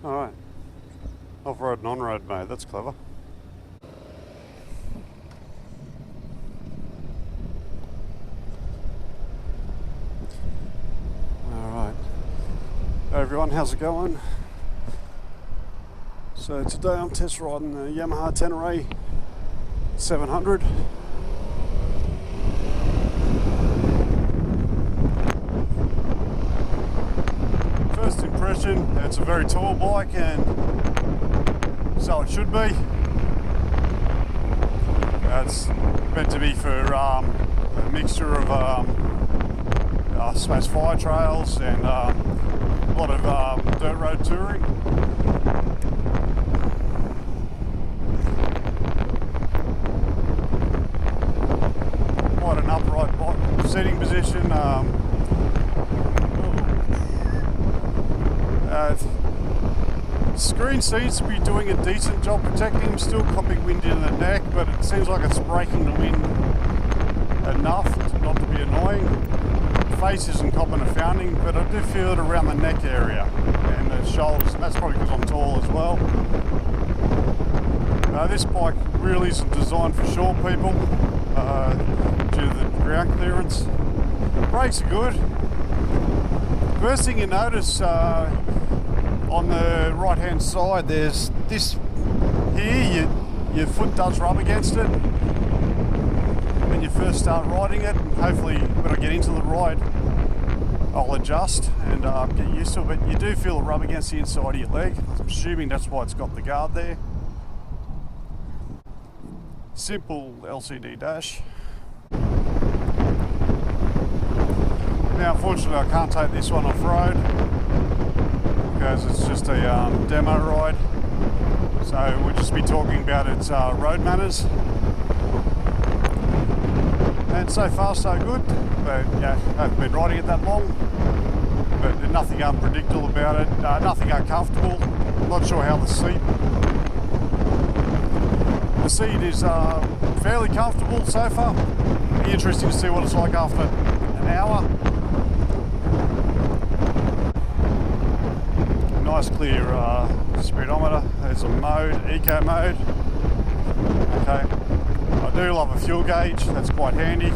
Alright. Off-road and on-road mode, that's clever. Alright. Hey everyone, how's it going? So today I'm test riding the Yamaha Tenere 700. First impression, it's a very tall bike, and so it should be. It's meant to be for a mixture of I suppose fire trails and a lot of dirt road touring. Quite an upright seating position. Screen seems to be doing a decent job protecting him, still copping wind in the neck, but it seems like it's breaking the wind enough not to be annoying. The face isn't copping a founding, but I do feel it around the neck area and the shoulders. That's probably because I'm tall as well. This bike really isn't designed for short people due to the ground clearance. Brakes are good. First thing you notice on the right hand side, there's this here, your foot does rub against it when you first start riding it, and hopefully when I get into the ride I'll adjust and get used to it, but you do feel a rub against the inside of your leg. I'm assuming that's why it's got the guard there. Simple LCD dash. Now unfortunately I can't take this one off-road because it's just a demo ride, so we'll just be talking about its road manners. And so far so good, but yeah, I haven't been riding it that long, but there's nothing unpredictable about it, nothing uncomfortable. Not sure how the seat is fairly comfortable so far. It'll be interesting to see what it's like after an hour. Nice clear speedometer. There's a mode, eco mode. Okay, I do love a fuel gauge, that's quite handy.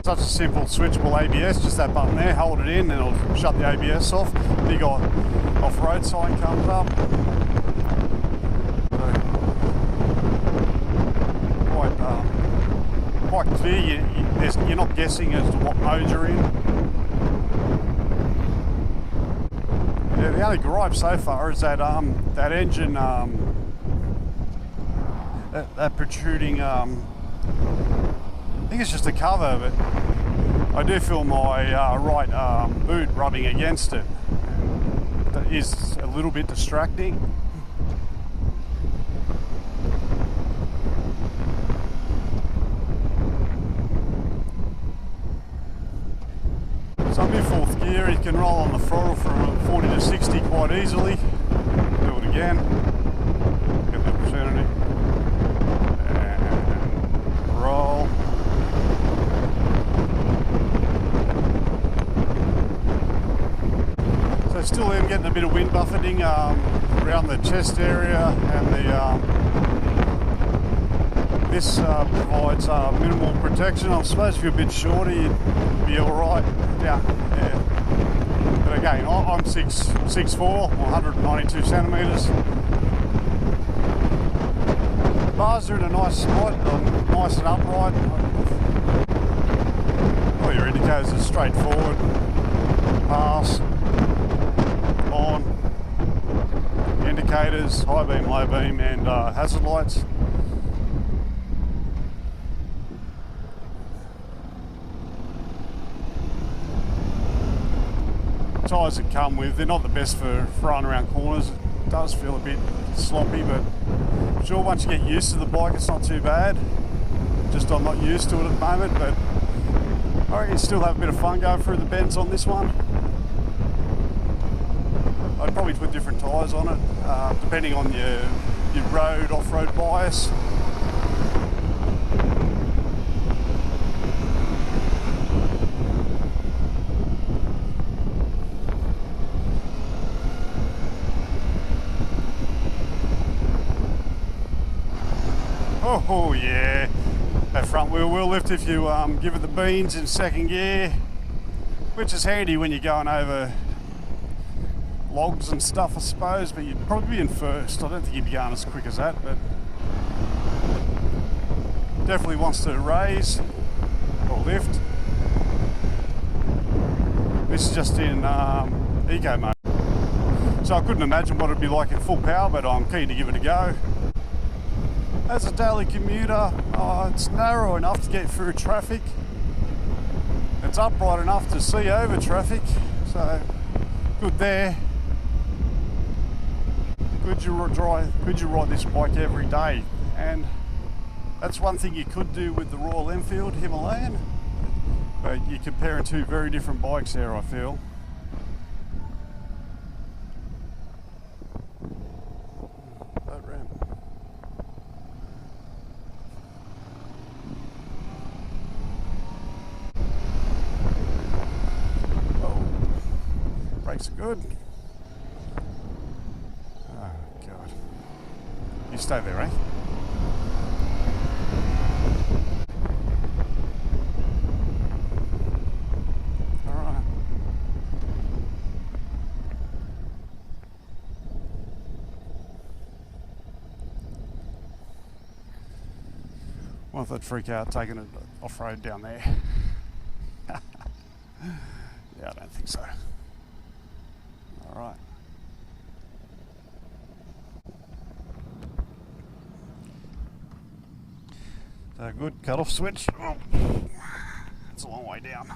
Such a simple switchable ABS, just that button there, hold it in and it'll shut the ABS off. Big off-road sign comes up. Quite clear, you're not guessing as to what mode you're in. Yeah, the only gripe so far is that that engine, that protruding, I think it's just a cover, but I do feel my right boot rubbing against it. That is a little bit distracting. So I'm in fourth gear, you can roll on the throttle from 40 to 60 quite easily. Do it again, get the opportunity, and roll. So still am getting a bit of wind buffeting around the chest area, and this provides minimal protection. I suppose if you're a bit shorter you'd be alright. Yeah. But again, I'm 6'4", 192 centimetres. Bars are in a nice spot, nice and upright. All your indicators are straightforward. Pass, on, indicators, high beam, low beam, and hazard lights. Tyres that come with, they're not the best for running around corners. It does feel a bit sloppy, but I'm sure once you get used to the bike it's not too bad. Just I'm not used to it at the moment, but I reckon you still have a bit of fun going through the bends on this one. I'd probably put different tyres on it, depending on your road, off-road bias. Oh yeah, that front wheel will lift if you give it the beans in second gear, which is handy when you're going over logs and stuff, I suppose, but you'd probably be in first. I don't think you'd be going as quick as that, but definitely wants to raise or lift. This is just in eco mode, so I couldn't imagine what it'd be like in full power, but I'm keen to give it a go. As a daily commuter, it's narrow enough to get through traffic. It's upright enough to see over traffic, so good there. Could you ride this bike every day? And that's one thing you could do with the Royal Enfield Himalayan, but you're comparing two very different bikes there, I feel. That ramp. Oh, brakes are good. You stay there, eh? All right. Well, if they'd freak out taking it off-road down there. Yeah, I don't think so. All right. So good cut-off switch. Oh, it's a long way down.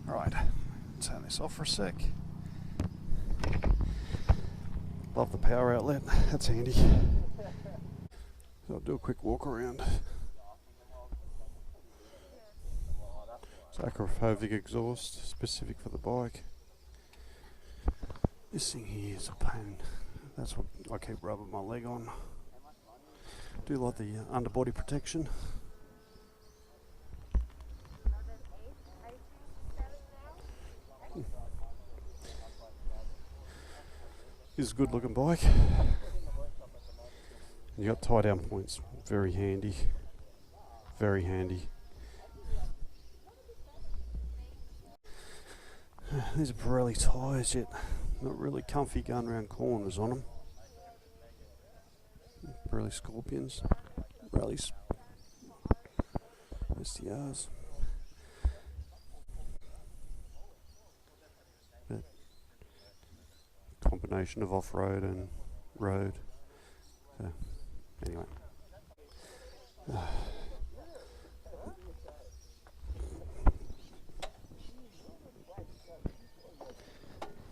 All right, turn this off for a sec. Love the power outlet, that's handy. So I'll do a quick walk around. Acrophobic exhaust, specific for the bike. This thing here is a pain. That's what I keep rubbing my leg on. Do like the underbody protection. This is a good looking bike. You got tie down points, very handy. Very handy. These are Pirelli tyres, yet not really comfy going around corners on them. Pirelli Scorpions, Rallies, STRs. But combination of off-road and road. So anyway.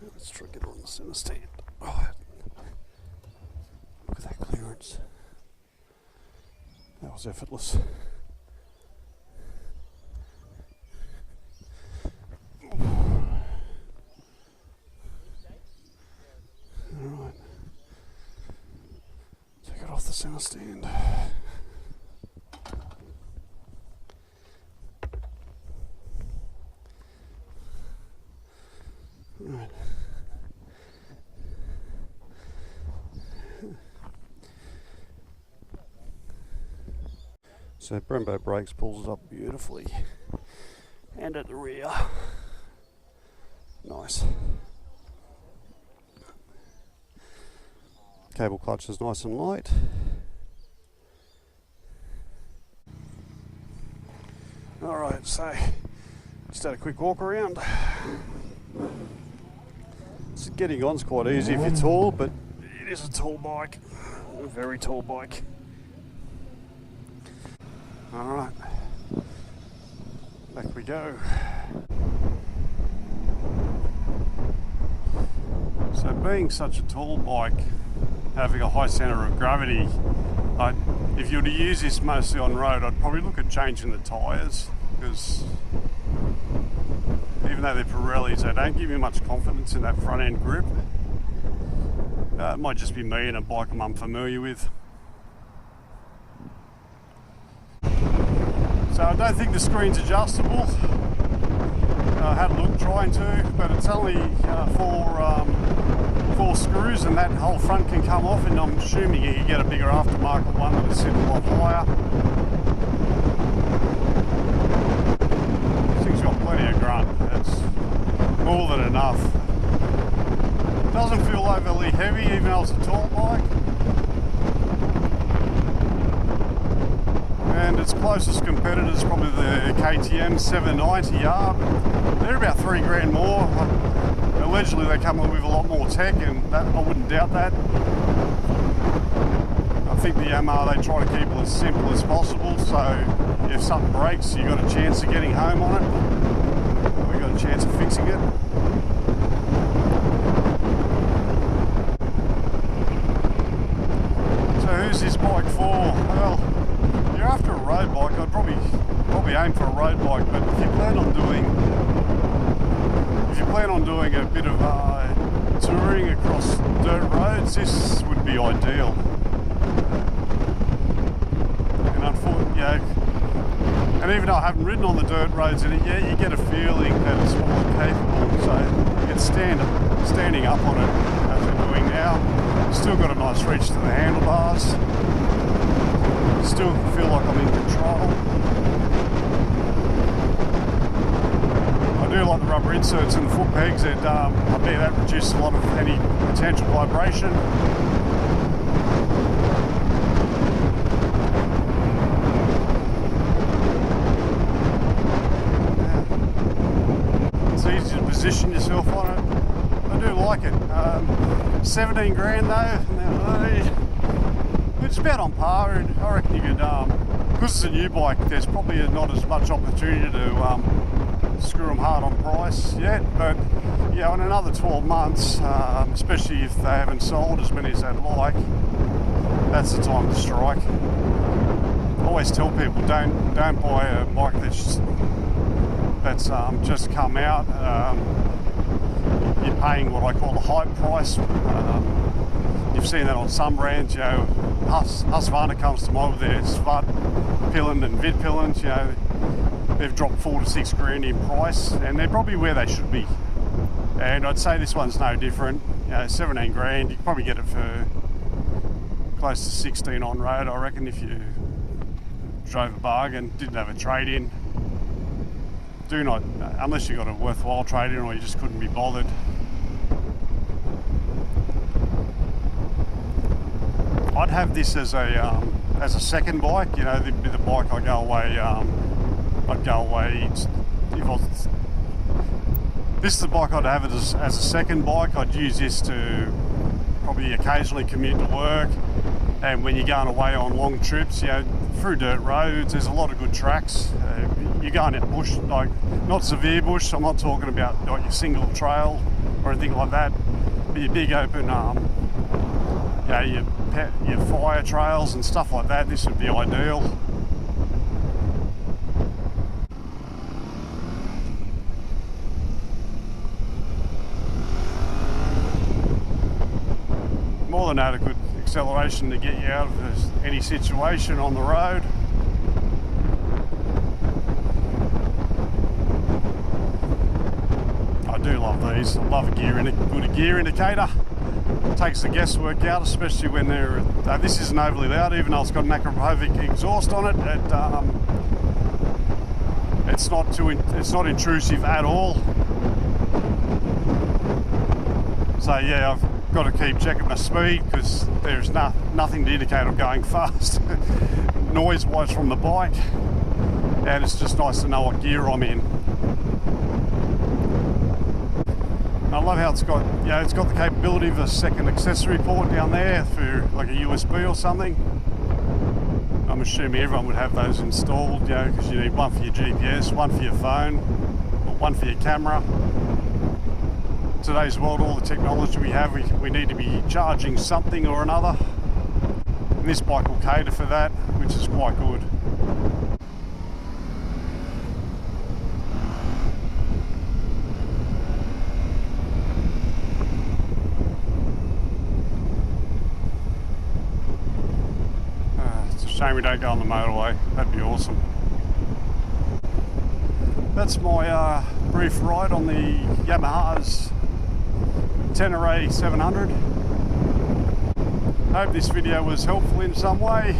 Let's try to get on the center stand. Oh, look at that clearance. That was effortless. Alright. Take it off the center stand. Alright. So Brembo brakes pulls it up beautifully, and at the rear, nice. Cable clutch is nice and light. Alright, so just had a quick walk around. So getting on's quite easy if you're tall, but it is a tall bike, a very tall bike. Alright, back we go. So being such a tall bike, having a high centre of gravity, if you were to use this mostly on road, I'd probably look at changing the tyres, because even though they're Pirellis, they don't give you much confidence in that front end grip. It might just be me and a bike I'm unfamiliar with. So I don't think the screen's adjustable. I had a look trying to, but it's only 4 screws and that whole front can come off, and I'm assuming you can get a bigger aftermarket one that is set a lot higher. This thing's got plenty of grunt, that's more than enough. Doesn't feel overly heavy even though it's a tall bike. And its closest competitor is probably the KTM 790R. They're about 3 grand more. Allegedly they come with a lot more tech, and that, I wouldn't doubt that. I think the Yamaha, they try to keep it as simple as possible, so if something breaks, you've got a chance of getting home on it. We've got a chance of fixing it. So who's this bike for? Well, if you're after a road bike, I'd probably aim for a road bike, but if you plan on doing a bit of touring across dirt roads, this would be ideal. And unfortunately, and even though I haven't ridden on the dirt roads in it yet, you get a feeling that it's more capable. So it's standing up on it as we're doing now. Still got a nice reach to the handlebars. Still feel like I'm in control. I do like the rubber inserts in the foot pegs. I bet that reduces a lot of any potential vibration. Yeah. It's easy to position yourself on it. I do like it. 17 grand though. It's about on par, and I reckon you could, because it's a new bike, there's probably not as much opportunity to screw them hard on price yet, but yeah, in another 12 months, especially if they haven't sold as many as they'd like, that's the time to strike. I always tell people don't buy a bike that's just come out. You're paying what I call the hype price. You've seen that on some brands, you know. Husqvarna comes to mind with their Svat Pillen and Vid Pillens, you know. They've dropped 4 to 6 grand in price, and they're probably where they should be. And I'd say this one's no different. You know, 17 grand, you can probably get it for close to 16 on road, I reckon, if you drove a bargain, didn't have a trade-in. Do not, unless you got a worthwhile trade-in or you just couldn't be bothered. I'd have this as a second bike. You know, the bike I go away. I'd go away if I was. This is the bike I'd have it as a second bike. I'd use this to probably occasionally commute to work, and when you're going away on long trips, you know, through dirt roads, there's a lot of good tracks. You're going in bush, like not severe bush. I'm not talking about like your single trail or anything like that, but your big open, yeah, your fire trails and stuff like that. This would be ideal. More than adequate acceleration to get you out of any situation on the road. I do love these. I love a gear indicator. It takes the guesswork out, especially when they're. This isn't overly loud, even though it's got an Akrapovic exhaust on it. It's not intrusive at all. So yeah, I've got to keep checking my speed because there's nothing to indicate I'm going fast, noise-wise from the bike, and it's just nice to know what gear I'm in. I love how it's got, you know, it's got the capability of a second accessory port down there for like a USB or something. I'm assuming everyone would have those installed, you know, because you need one for your GPS, one for your phone, or one for your camera. Today's world, all the technology we have, we need to be charging something or another. And this bike will cater for that, which is quite good. Shame we don't go on the motorway, that'd be awesome. That's my brief ride on the Yamaha's Tenere 700. Hope this video was helpful in some way.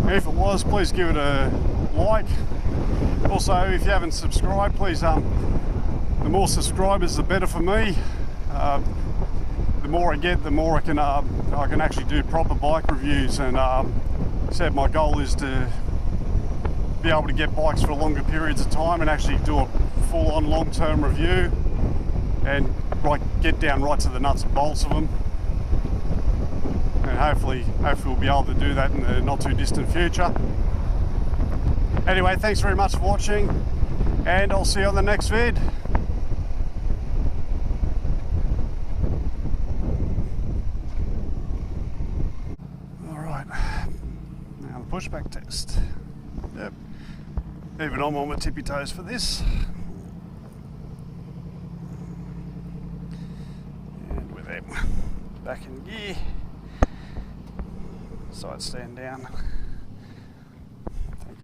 If it was, please give it a like. Also, if you haven't subscribed, please, the more subscribers the better for me. The more I get, the more I can actually do proper bike reviews, and said my goal is to be able to get bikes for longer periods of time and actually do a full-on long-term review and get down right to the nuts and bolts of them. And hopefully we'll be able to do that in the not too distant future. Anyway, thanks very much for watching, and I'll see you on the next vid. Alright, now the pushback test. Yep, even I'm on my tippy toes for this. And with them back in gear, side stand down.